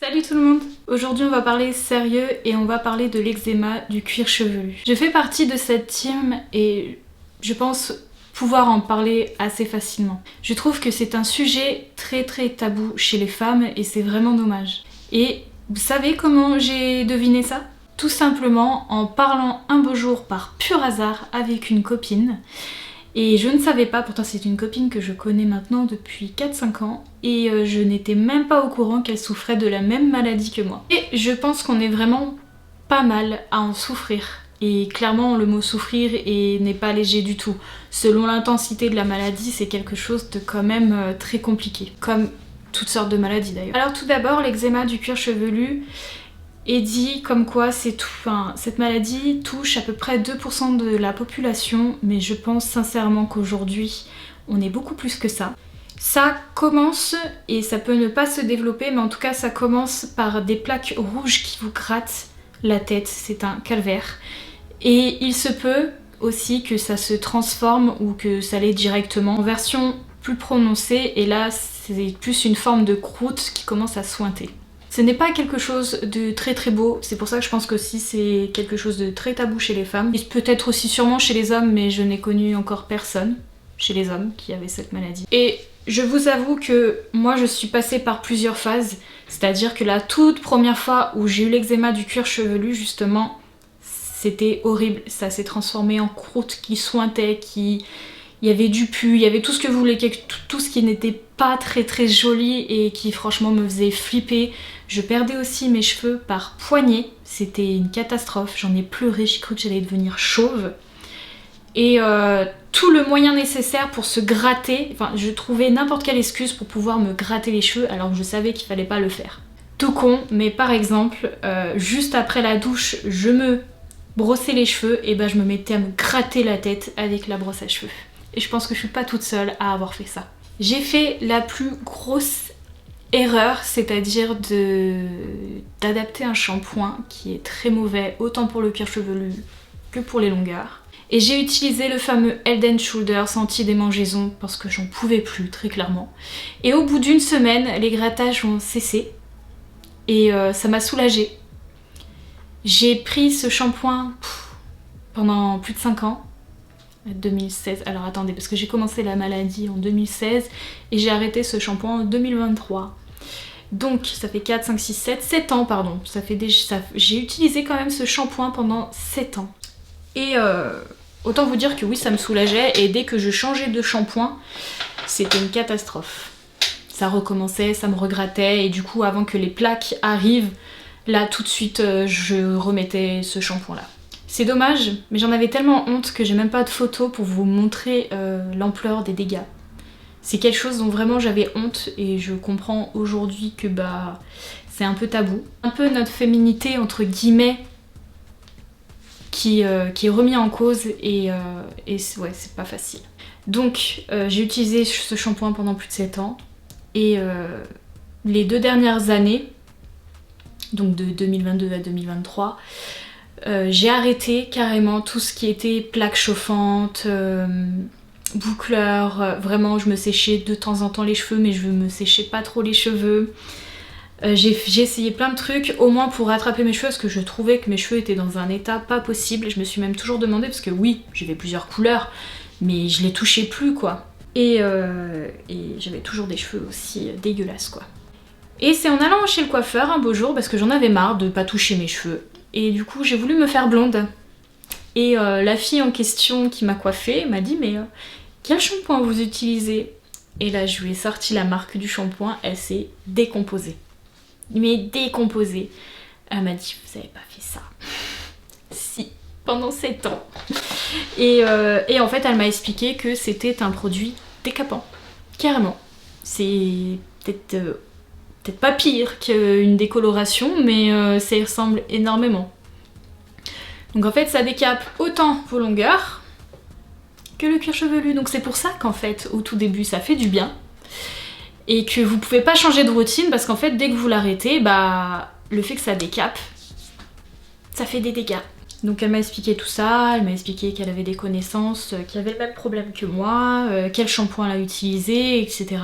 Salut tout le monde! Aujourd'hui on va parler sérieux et on va parler de l'eczéma du cuir chevelu. Je fais partie de cette team et je pense pouvoir en parler assez facilement. Je trouve que c'est un sujet très tabou chez les femmes et c'est vraiment dommage. Et vous savez comment j'ai deviné ça? Tout simplement en parlant un beau jour par pur hasard avec une copine. Et je ne savais pas, pourtant c'est une copine que je connais maintenant depuis 4-5 ans et je n'étais même pas au courant qu'elle souffrait de la même maladie que moi. Et je pense qu'on est vraiment pas mal à en souffrir. Et clairement le mot souffrir n'est pas léger du tout. Selon l'intensité de la maladie, c'est quelque chose de quand même très compliqué. Comme toutes sortes de maladies d'ailleurs. Alors tout d'abord, l'eczéma du cuir chevelu est dit comme quoi cette maladie touche à peu près 2% de la population, mais je pense sincèrement qu'aujourd'hui, on est beaucoup plus que ça. Ça commence, et ça peut ne pas se développer, mais en tout cas ça commence par des plaques rouges qui vous grattent la tête, c'est un calvaire. Et il se peut aussi que ça se transforme ou que ça l'est directement en version plus prononcée, et là c'est plus une forme de croûte qui commence à sointer. Ce n'est pas quelque chose de très beau, c'est pour ça que je pense que si c'est quelque chose de très tabou chez les femmes. Et peut-être aussi sûrement chez les hommes, mais je n'ai connu encore personne chez les hommes qui avait cette maladie. Et je vous avoue que moi je suis passée par plusieurs phases, c'est-à-dire que la toute première fois où j'ai eu l'eczéma du cuir chevelu justement, c'était horrible, ça s'est transformé en croûte qui sointait, il y avait du pu, il y avait tout ce que vous voulez, tout ce qui n'était pas très joli et qui franchement me faisait flipper. Je perdais aussi mes cheveux par poignée, c'était une catastrophe, j'en ai pleuré, j'ai cru que j'allais devenir chauve. Et tout le moyen nécessaire pour se gratter, enfin je trouvais n'importe quelle excuse pour pouvoir me gratter les cheveux alors que je savais qu'il fallait pas le faire. Tout con, mais par exemple, juste après la douche, je me brossais les cheveux et ben je me mettais à me gratter la tête avec la brosse à cheveux. Et je pense que je suis pas toute seule à avoir fait ça. J'ai fait la plus grosse erreur, c'est-à-dire d'adapter un shampoing qui est très mauvais, autant pour le cuir chevelu que pour les longueurs. Et j'ai utilisé le fameux Head & Shoulders anti-démangeaison parce que j'en pouvais plus, très clairement. Et au bout d'une semaine, les grattages ont cessé et ça m'a soulagée. J'ai pris ce shampoing pendant plus de 5 ans. 2016, alors attendez parce que j'ai commencé la maladie en 2016 et j'ai arrêté ce shampoing en 2023. Donc ça fait 4, 5, 6, 7 ans pardon. J'ai utilisé quand même ce shampoing pendant 7 ans. Et autant vous dire que oui ça me soulageait et dès que je changeais de shampoing, c'était une catastrophe. Ça recommençait, ça me regrattait et du coup avant que les plaques arrivent, là tout de suite je remettais ce shampoing là. C'est dommage, mais j'en avais tellement honte que j'ai même pas de photos pour vous montrer l'ampleur des dégâts. C'est quelque chose dont vraiment j'avais honte et je comprends aujourd'hui que bah c'est un peu tabou. Un peu notre féminité entre guillemets qui est remis en cause et ouais c'est pas facile. Donc j'ai utilisé ce shampoing pendant plus de 7 ans et les 2 dernières années, donc de 2022 à 2023, j'ai arrêté carrément tout ce qui était plaques chauffantes, boucleurs, vraiment je me séchais de temps en temps les cheveux mais je me séchais pas trop les cheveux. J'ai essayé plein de trucs au moins pour rattraper mes cheveux parce que je trouvais que mes cheveux étaient dans un état pas possible. Je me suis même toujours demandé parce que oui j'avais plusieurs couleurs mais je les touchais plus quoi. Et j'avais toujours des cheveux aussi dégueulasses quoi. Et c'est en allant chez le coiffeur un beau jour parce que j'en avais marre de pas toucher mes cheveux. Et du coup j'ai voulu me faire blonde. Et la fille en question qui m'a coiffée m'a dit mais quel shampoing vous utilisez? Et là je lui ai sorti la marque du shampoing, elle s'est décomposée. Mais décomposée. Elle m'a dit vous avez pas fait ça. Si, pendant 7 ans. Et en fait elle m'a expliqué que c'était un produit décapant. Carrément. C'est peut-être pas pire qu'une décoloration, mais ça y ressemble énormément. Donc en fait ça décape autant vos longueurs que le cuir chevelu. Donc c'est pour ça qu'en fait au tout début ça fait du bien et que vous pouvez pas changer de routine parce qu'en fait dès que vous l'arrêtez, bah le fait que ça décape, ça fait des dégâts. Donc elle m'a expliqué tout ça, elle m'a expliqué qu'elle avait des connaissances qui avaient le même problème que moi, quel shampoing elle a utilisé, etc.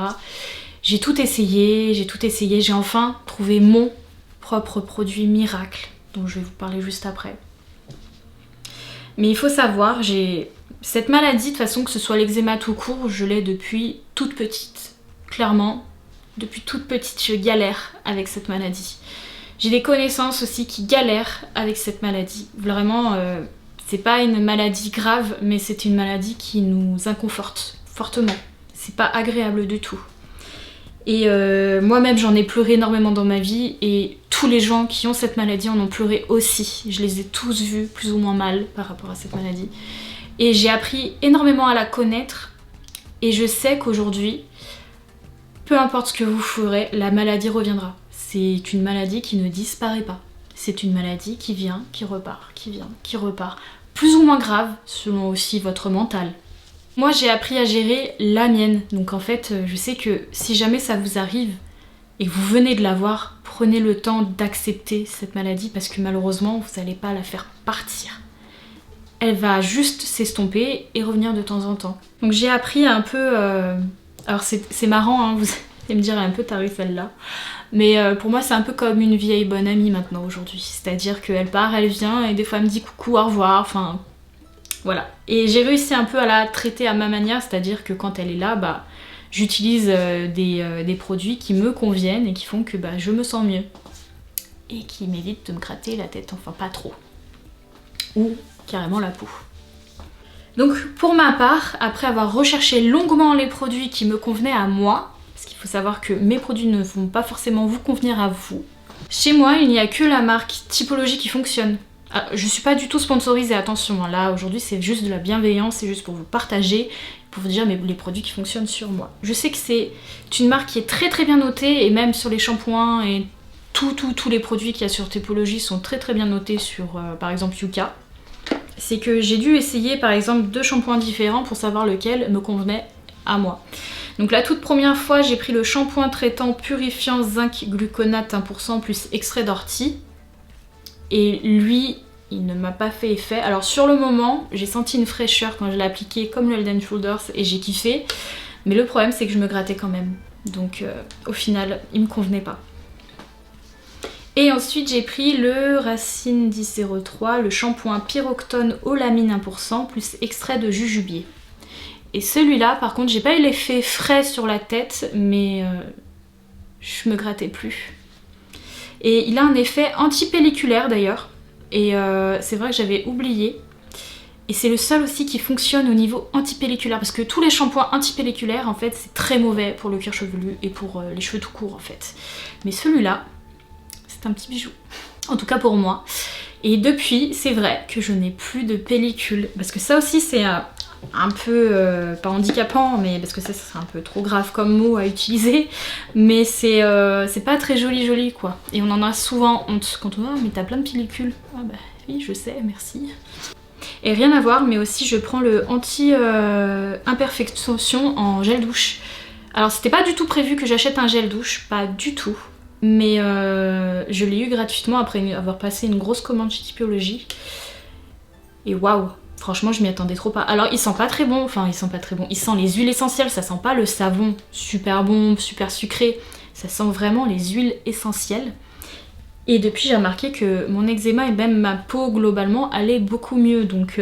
J'ai tout essayé, j'ai enfin trouvé mon propre produit miracle dont je vais vous parler juste après. Mais il faut savoir, j'ai cette maladie, de toute façon, que ce soit l'eczéma tout court, je l'ai depuis toute petite. Clairement, depuis toute petite, je galère avec cette maladie. J'ai des connaissances aussi qui galèrent avec cette maladie. Vraiment, c'est pas une maladie grave, mais c'est une maladie qui nous inconforte fortement. C'est pas agréable du tout. Et moi-même, j'en ai pleuré énormément dans ma vie, et tous les gens qui ont cette maladie en ont pleuré aussi. Je les ai tous vus plus ou moins mal par rapport à cette maladie. Et j'ai appris énormément à la connaître, et je sais qu'aujourd'hui, peu importe ce que vous ferez, la maladie reviendra. C'est une maladie qui ne disparaît pas. C'est une maladie qui vient, qui repart, qui vient, qui repart. Plus ou moins grave, selon aussi votre mental. Moi, j'ai appris à gérer la mienne. Donc en fait, je sais que si jamais ça vous arrive et que vous venez de l'avoir, prenez le temps d'accepter cette maladie parce que malheureusement, vous n'allez pas la faire partir. Elle va juste s'estomper et revenir de temps en temps. Donc j'ai appris un peu... Alors c'est marrant, hein, vous allez me dire un peu taré celle-là. Mais pour moi, c'est un peu comme une vieille bonne amie maintenant aujourd'hui. C'est-à-dire qu'elle part, elle vient et des fois elle me dit coucou, au revoir, enfin... Voilà. Et j'ai réussi un peu à la traiter à ma manière, c'est-à-dire que quand elle est là, bah, j'utilise des produits qui me conviennent et qui font que bah, je me sens mieux. Et qui m'évitent de me gratter la tête, enfin pas trop. Ou carrément la peau. Donc pour ma part, après avoir recherché longuement les produits qui me convenaient à moi, parce qu'il faut savoir que mes produits ne vont pas forcément vous convenir à vous, chez moi il n'y a que la marque Typologie qui fonctionne. Ah, je suis pas du tout sponsorisée, attention, là aujourd'hui c'est juste de la bienveillance, c'est juste pour vous partager, pour vous dire les produits qui fonctionnent sur moi. Je sais que c'est une marque qui est très très bien notée, et même sur les shampoings et tous les produits qu'il y a sur Typologie sont très très bien notés sur par exemple Yuka. C'est que j'ai dû essayer par exemple 2 shampoings différents pour savoir lequel me convenait à moi. Donc la toute première fois j'ai pris le shampoing traitant purifiant zinc gluconate 1% plus extrait d'ortie. Et lui, il ne m'a pas fait effet. Alors sur le moment, j'ai senti une fraîcheur quand je l'ai appliqué comme le Head and Shoulders et j'ai kiffé. Mais le problème c'est que je me grattais quand même. Donc au final, il me convenait pas. Et ensuite j'ai pris le Racine 1003, le shampoing Pyroctone Olamine 1% plus extrait de jujubier. Et celui-là par contre j'ai pas eu l'effet frais sur la tête, mais je me grattais plus. Et il a un effet antipelliculaire d'ailleurs, et c'est vrai que j'avais oublié. Et c'est le seul aussi qui fonctionne au niveau antipelliculaire, parce que tous les shampoings antipelliculaires en fait c'est très mauvais pour le cuir chevelu et pour les cheveux tout court en fait. Mais celui-là, c'est un petit bijou, en tout cas pour moi. Et depuis, c'est vrai que je n'ai plus de pellicule, parce que ça aussi c'est un peu, pas handicapant, mais parce que ça serait un peu trop grave comme mot à utiliser, mais c'est pas très joli quoi. Et on en a souvent honte quand on dit « Oh mais t'as plein de pellicules ». Ah bah oui je sais, merci. Et rien à voir, mais aussi je prends le anti-imperfection en gel douche. Alors c'était pas du tout prévu que j'achète un gel douche, pas du tout. Mais je l'ai eu gratuitement après avoir passé une grosse commande chez Typologie. Et waouh! Franchement, je m'y attendais trop pas. Alors, il sent pas très bon, enfin, il sent pas très bon. Il sent les huiles essentielles, ça sent pas le savon super bon, super sucré. Ça sent vraiment les huiles essentielles. Et depuis, j'ai remarqué que mon eczéma et même ma peau globalement allait beaucoup mieux. Donc,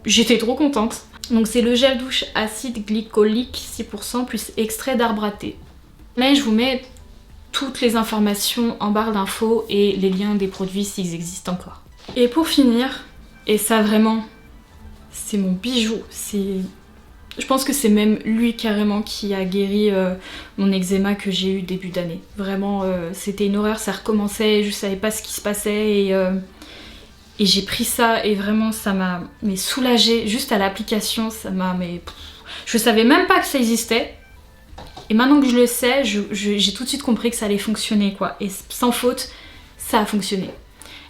j'étais trop contente. Donc, c'est le gel douche acide glycolique 6% plus extrait d'arbre à thé. Là, je vous mets toutes les informations en barre d'infos et les liens des produits s'ils existent encore. Et pour finir, et ça vraiment, c'est mon bijou, je pense que c'est même lui carrément qui a guéri mon eczéma que j'ai eu début d'année. Vraiment, c'était une horreur, ça recommençait, je savais pas ce qui se passait et j'ai pris ça et vraiment ça m'a soulagée juste à l'application, ça m'a je savais même pas que ça existait. Et maintenant que je le sais, j'ai tout de suite compris que ça allait fonctionner quoi. Et sans faute, ça a fonctionné.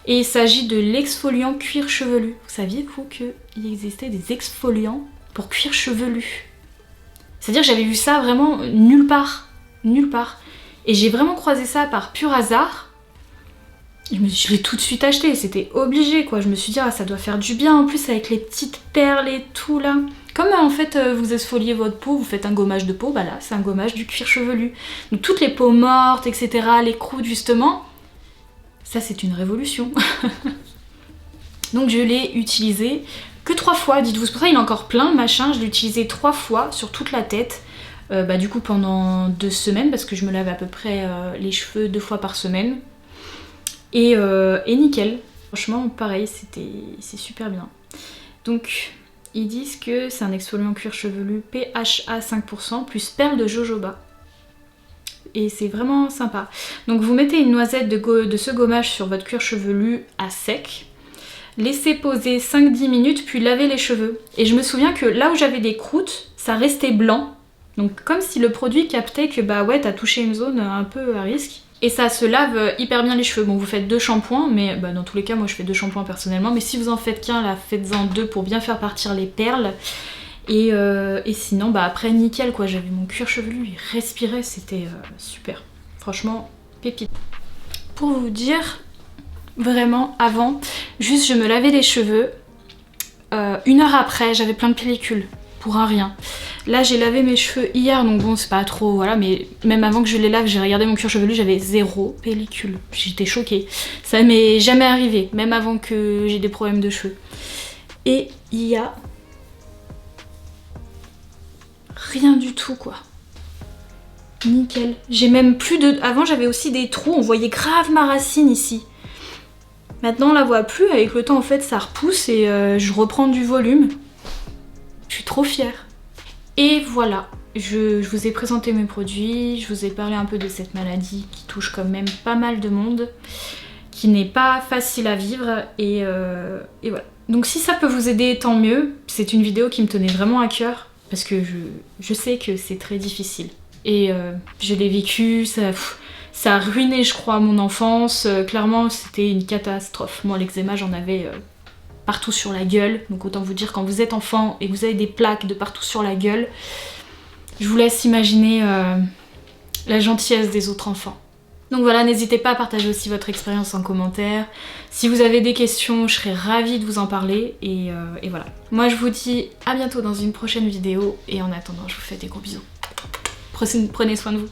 Et il s'agit de l'exfoliant cuir chevelu. Vous saviez-vous qu'il existait des exfoliants pour cuir chevelu? C'est-à-dire que j'avais vu ça vraiment nulle part. Nulle part. Et j'ai vraiment croisé ça par pur hasard. Je l'ai tout de suite acheté, c'était obligé quoi. Je me suis dit, ah, ça doit faire du bien en plus avec les petites perles et tout là. Comme en fait vous exfoliez votre peau, vous faites un gommage de peau, bah là c'est un gommage du cuir chevelu. Donc toutes les peaux mortes, etc., les croûtes justement, Ça c'est une révolution. Donc je l'ai utilisé que 3 fois, dites-vous, c'est pour ça il est encore plein machin, je l'ai utilisé 3 fois sur toute la tête. Du coup pendant 2 semaines parce que je me lave à peu près les cheveux 2 fois par semaine. Et nickel. Franchement pareil, c'est super bien. Donc ils disent que c'est un exfoliant cuir chevelu PHA 5% plus perles de jojoba. Et c'est vraiment sympa. Donc vous mettez une noisette de ce gommage sur votre cuir chevelu à sec. Laissez poser 5-10 minutes puis lavez les cheveux. Et je me souviens que là où j'avais des croûtes, ça restait blanc. Donc comme si le produit captait que bah ouais t'as touché une zone un peu à risque. Et ça se lave hyper bien les cheveux. Bon vous faites 2 shampoings, mais bah, dans tous les cas moi je fais 2 shampoings personnellement. Mais si vous en faites qu'un là, faites-en 2 pour bien faire partir les perles. Et sinon bah après nickel quoi, j'avais mon cuir chevelu, il respirait, c'était super. Franchement pépite. Pour vous dire, vraiment avant, juste je me lavais les cheveux. 1 heure après j'avais plein de pellicules. Pour un rien. Là j'ai lavé mes cheveux hier donc bon c'est pas trop voilà mais même avant que je les lave j'ai regardé mon cuir chevelu, j'avais 0 pellicule. J'étais choquée. Ça m'est jamais arrivé même avant que j'ai des problèmes de cheveux. Et il y a rien du tout quoi. Nickel. J'ai même plus de... Avant j'avais aussi des trous, on voyait grave ma racine ici. Maintenant on la voit plus, avec le temps en fait ça repousse et je reprends du volume. Je suis trop fière. Et voilà, je vous ai présenté mes produits, je vous ai parlé un peu de cette maladie qui touche quand même pas mal de monde, qui n'est pas facile à vivre et voilà. Donc si ça peut vous aider, tant mieux. C'est une vidéo qui me tenait vraiment à cœur parce que je sais que c'est très difficile. Et je l'ai vécu, ça a ruiné je crois mon enfance, clairement c'était une catastrophe. Moi l'eczéma j'en avais... partout sur la gueule, donc autant vous dire quand vous êtes enfant et que vous avez des plaques de partout sur la gueule, je vous laisse imaginer la gentillesse des autres enfants. Donc voilà, n'hésitez pas à partager aussi votre expérience en commentaire. Si vous avez des questions, je serais ravie de vous en parler et voilà. Moi je vous dis à bientôt dans une prochaine vidéo et en attendant je vous fais des gros bisous. Prenez soin de vous.